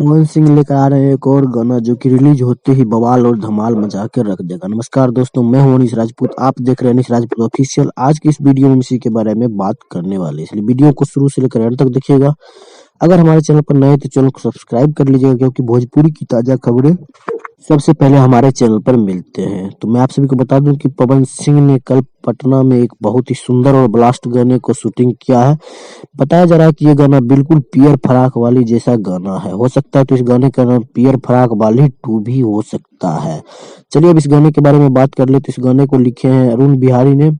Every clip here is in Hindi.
पवन सिंह लेकर आ रहे हैं एक और गाना जो कि रिलीज होते ही बवाल और धमाल मचा के रख देगा। नमस्कार दोस्तों, मैं हूं अनीश राजपूत, आप देख रहे हैं अनीश राजपूत ऑफिशियल। आज की इस वीडियो में इसी के बारे में बात करने वाले हैं, इसलिए वीडियो को शुरू से लेकर अंत तक देखिएगा। अगर हमारे चैनल पर नए हैं तो चैनल को सब्सक्राइब कर लीजिएगा, क्योंकि भोजपुरी की ताजा खबरें सबसे पहले हमारे चैनल पर मिलते हैं। तो मैं आप सभी को बता दूं कि पवन सिंह ने कल पटना में एक बहुत ही सुंदर और ब्लास्ट गाने को शूटिंग किया है। बताया जा रहा है कि ये गाना बिल्कुल पियर फराक वाली जैसा गाना है। हो सकता है तो इस गाने का नाम पियर फराक वाली 2 भी हो सकता है। चलिए अब इस गाने के बारे में बात कर ले। तो इस गाने को लिखे हैं अरुण बिहारी ने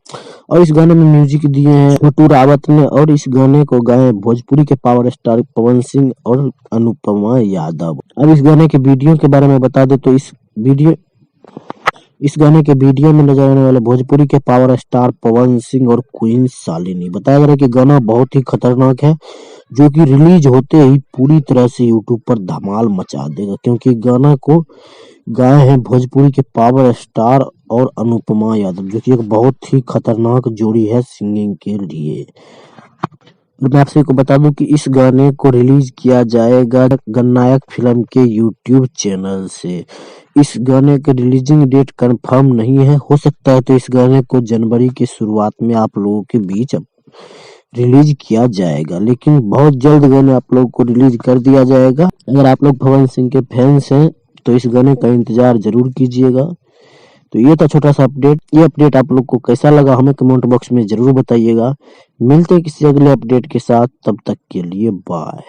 और इस गाने में म्यूजिक दिए हैं छोटू रावत ने, और इस गाने को गाए भोजपुरी के पावर स्टार पवन सिंह और अनुपमा यादव। अब इस गाने के वीडियो के बारे में बता दे तो इस गाने के वीडियो में नजर आने वाले भोजपुरी के पावर स्टार पवन सिंह और क्वीन शालिनी। बताया जा रहा है कि गाना बहुत ही खतरनाक है, जो कि रिलीज होते ही पूरी तरह से यूट्यूब पर धमाल मचा देगा, क्योंकि गाना को गाए हैं भोजपुरी के पावर स्टार और अनुपमा यादव, जो कि एक बहुत ही खतरनाक जोड़ी है सिंगिंग के लिए। और मैं आप सभी को बता दूं कि इस गाने को रिलीज किया जाएगा गणनायक फिल्म के यूट्यूब चैनल से। इस गाने के रिलीजिंग डेट कंफर्म नहीं है, हो सकता है तो इस गाने को जनवरी की शुरुआत में आप लोगों के बीच रिलीज किया जाएगा, लेकिन बहुत जल्द गाने आप लोगों को रिलीज कर दिया जाएगा। अगर आप लोग पवन सिंह के फैंस हैं तो इस गाने का इंतजार जरूर कीजिएगा। तो ये था छोटा सा अपडेट। ये अपडेट आप लोग को कैसा लगा हमें कमेंट बॉक्स में जरूर बताइएगा। मिलते हैं किसी अगले अपडेट के साथ, तब तक के लिए बाय।